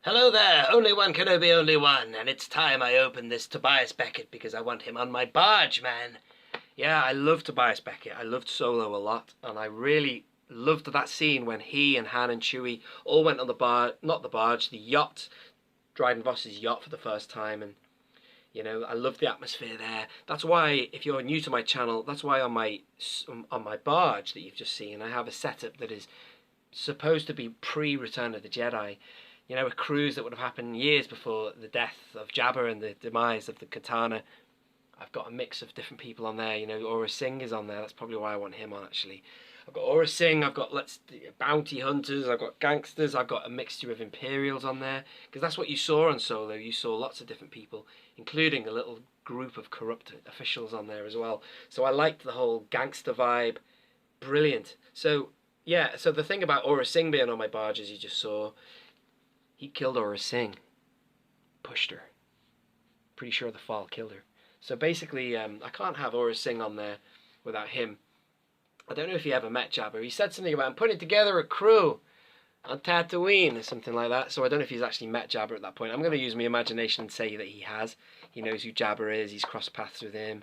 Hello there, only one Kenobi, only one, and it's time I open this Tobias Beckett because I want him on my barge, man. Yeah, I love Tobias Beckett. I loved Solo a lot, and I really loved that scene when he and Han and Chewie all went on the barge, not the barge, the yacht, Dryden Voss's yacht for the first time, and you know, I love the atmosphere there. That's why, if you're new to my channel, that's why on my barge that you've just seen, I have a setup that is supposed to be pre-Return of the Jedi. You know, a cruise that would have happened years before the death of Jabba and the demise of the Khetanna. I've got a mix of different people on there. You know, Aurra Sing is on there. That's probably why I want him on, actually. I've got Aurra Sing, I've got bounty hunters, I've got gangsters, I've got a mixture of Imperials on there. Because that's what you saw on Solo. You saw lots of different people, including a little group of corrupt officials on there as well. So I liked the whole gangster vibe. Brilliant. So, yeah, so the thing about Aurra Sing being on my barge, as you just saw, he killed Aurra Sing, pushed her. Pretty sure the fall killed her. So basically, I can't have Aurra Sing on there without him. I don't know if he ever met Jabba. He said something about putting together a crew on Tatooine or something like that. So I don't know if he's actually met Jabba at that point. I'm going to use my imagination and say that he has. He knows who Jabba is. He's crossed paths with him.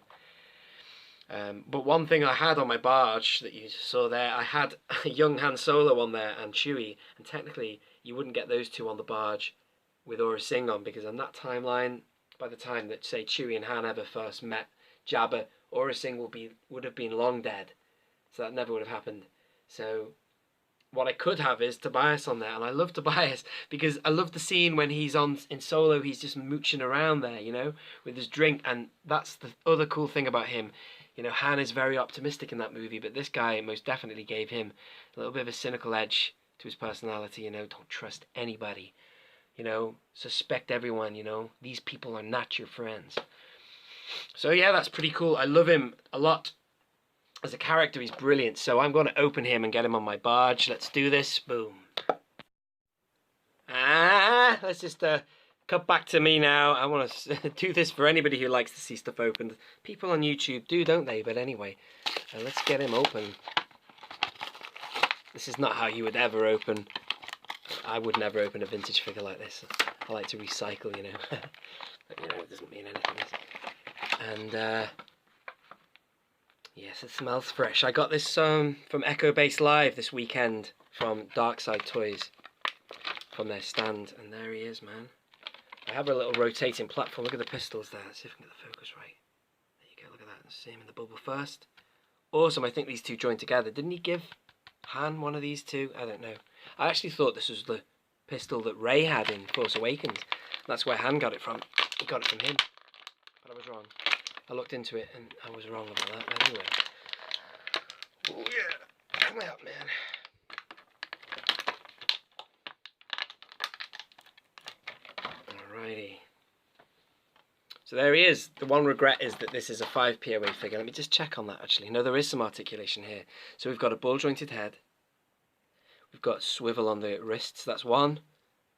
But one thing I had on my barge that you saw there, I had a young Han Solo on there and Chewie, and technically you wouldn't get those two on the barge with Aurra Sing on, because on that timeline, by the time that, say, Chewie and Han ever first met Jabba, Aurra Sing would have been long dead, so that never would have happened. So what I could have is Tobias on there, and I love Tobias because I love the scene when he's in Solo, he's just mooching around there, you know, with his drink, and that's the other cool thing about him. You know, Han is very optimistic in that movie, but this guy most definitely gave him a little bit of a cynical edge to his personality. You know, don't trust anybody. You know, suspect everyone, you know. These people are not your friends. So yeah, that's pretty cool. I love him a lot. As a character, he's brilliant. So I'm going to open him and get him on my barge. Let's do this. Boom. Let's just cut back to me now. I want to do this for anybody who likes to see stuff opened. People on YouTube do, don't they? But anyway, let's get him open. This is not how you would ever open. I would never open a vintage figure like this. I like to recycle, you know. But, you know, it doesn't mean anything. And yes, it smells fresh. I got this from Echo Base Live this weekend from Dark Side Toys, from their stand. And there he is, man. I have a little rotating platform. Look at the pistols there. Let's see if I can get the focus right. There you go, look at that. Let's see him in the bubble first. Awesome, I think these two join together. Didn't he give Han one of these two? I don't know. I actually thought this was the pistol that Rey had in Force Awakens. That's where Han got it from. He got it from him. But I was wrong. I looked into it and I was wrong about that. Anyway. Oh yeah. Come out, man. Alrighty. So there he is. The one regret is that this is a 5 POA figure. Let me just check on that actually. No, there is some articulation here. So we've got a ball jointed head. We've got swivel on the wrists. That's 1,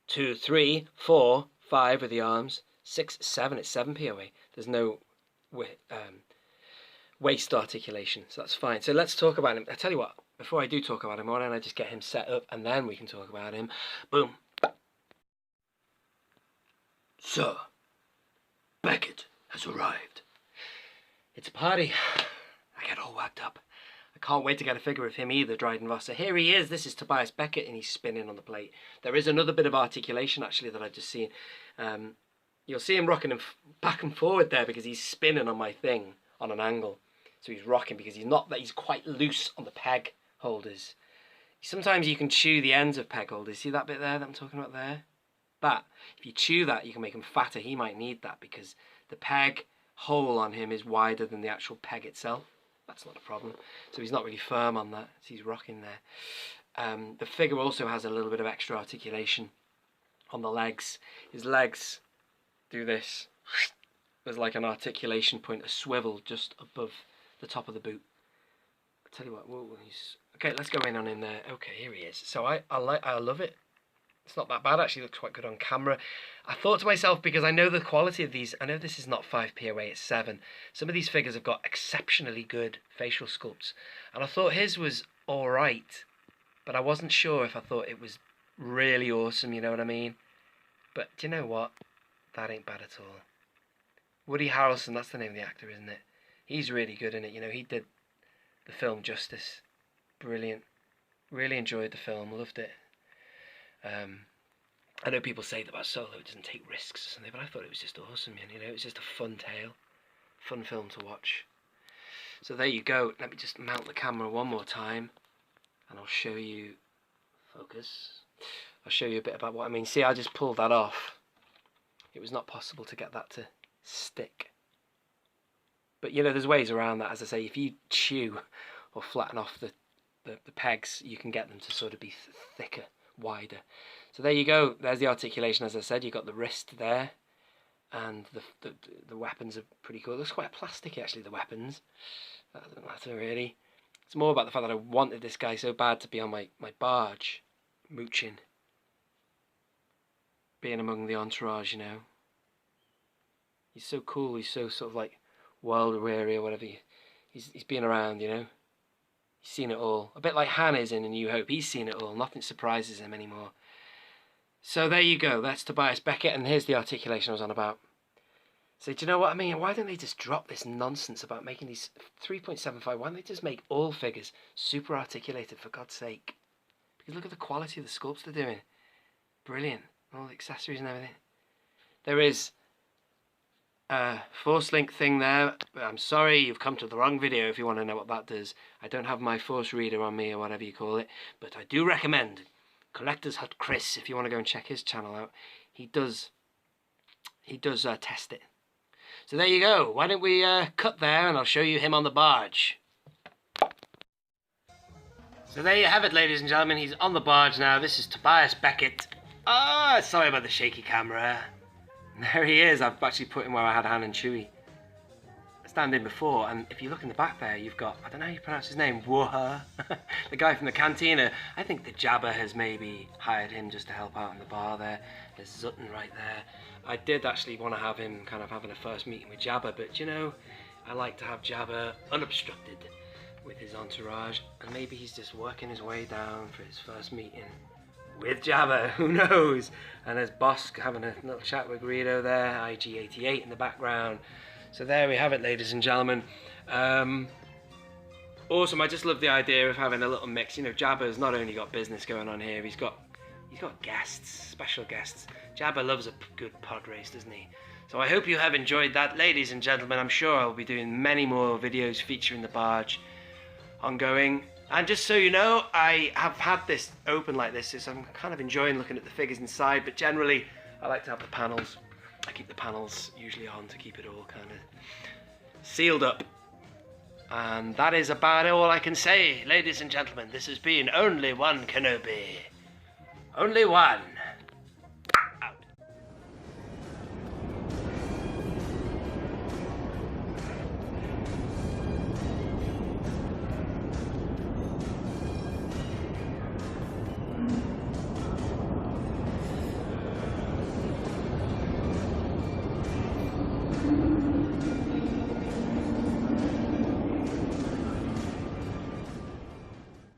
2, 3, 4, 5 with the arms. 6, 7. It's 7 POA. There's no waist articulation, so that's fine. So let's talk about him. I tell you what, before I do talk about him, why don't I just get him set up and then we can talk about him. Boom. Sir, Becket has arrived. It's a party. I get all worked up. I can't wait to get a figure of him either, Dryden Voss. So here he is. This is Tobias Beckett and he's spinning on the plate. There is another bit of articulation actually that I've just seen. You'll see him rocking him back and forward there because he's spinning on my thing on an angle. So he's rocking because he's quite loose on the peg holders. Sometimes you can chew the ends of peg holders. See that bit there that I'm talking about there? That, if you chew that, you can make them fatter. He might need that because the peg hole on him is wider than the actual peg itself. That's not a problem. So he's not really firm on that. So he's rocking there. The figure also has a little bit of extra articulation on the legs. His legs do this. There's like an articulation point, a swivel just above the top of the boot. I'll tell you what, whoa, okay, let's go in on him there. Okay, here he is. So I love it. It's not that bad, actually. It looks quite good on camera. I thought to myself, because I know the quality of these, I know this is not 5 POA, it's 7. Some of these figures have got exceptionally good facial sculpts. And I thought his was alright, but I wasn't sure if I thought it was really awesome, you know what I mean? But do you know what? That ain't bad at all. Woody Harrelson, that's the name of the actor, isn't it? He's really good in it, you know, he did the film justice. Brilliant. Really enjoyed the film, loved it. I know people say that about Solo, it doesn't take risks or something, but I thought it was just awesome, you know, it was just a fun tale, fun film to watch. So there you go. Let me just mount the camera one more time, and I'll show you, focus, I'll show you a bit about what I mean. See, I just pulled that off. It was not possible to get that to stick. But, you know, there's ways around that. As I say, if you chew or flatten off the pegs, you can get them to sort of be thicker, wider. So there you go. There's the articulation. As I said, you've got the wrist there, and the weapons are pretty cool. It looks quite plastic, actually, the weapons. That doesn't matter, really. It's more about the fact that I wanted this guy so bad to be on my barge, mooching, being among the entourage, you know. He's so cool. He's so sort of like world-weary or whatever. He's been around, you know. He's seen it all. A bit like Han is in A New Hope. He's seen it all. Nothing surprises him anymore. So there you go. That's Tobias Beckett, and here's the articulation I was on about. So do you know what I mean? Why don't they just drop this nonsense about making these 3.75? Why don't they just make all figures super articulated, for God's sake? Because look at the quality of the sculpts they're doing. Brilliant. All the accessories and everything. There is a Force Link thing there, but I'm sorry, you've come to the wrong video if you want to know what that does. I don't have my Force Reader on me, or whatever you call it, but I do recommend Collector's Hut Chris, if you want to go and check his channel out. He does test it. So there you go. Why don't we cut there, and I'll show you him on the barge. So there you have it, ladies and gentlemen. He's on the barge now. This is Tobias Beckett. Sorry about the shaky camera. There he is. I've actually put him where I had Han and Chewie standing before, and if you look in the back there, you've got, I don't know how you pronounce his name, Wuha, the guy from the cantina. I think the Jabba has maybe hired him just to help out in the bar there. There's Zutton right there. I did actually want to have him kind of having a first meeting with Jabba, but you know, I like to have Jabba unobstructed with his entourage, and maybe he's just working his way down for his first meeting with Jabba, who knows? And there's Bosk having a little chat with Greedo there, IG-88 in the background. So there we have it, ladies and gentlemen. Awesome. I just love the idea of having a little mix. You know, Jabba's not only got business going on here, he's got guests, special guests. Jabba loves a good pod race, doesn't he? So I hope you have enjoyed that, ladies and gentlemen. I'm sure I'll be doing many more videos featuring the barge ongoing. And just so you know, I have had this open like this, so I'm kind of enjoying looking at the figures inside, but generally I like to have the panels. I keep the panels usually on to keep it all kind of sealed up. And that is about all I can say, ladies and gentlemen. This has been Only One Kenobi. Only one.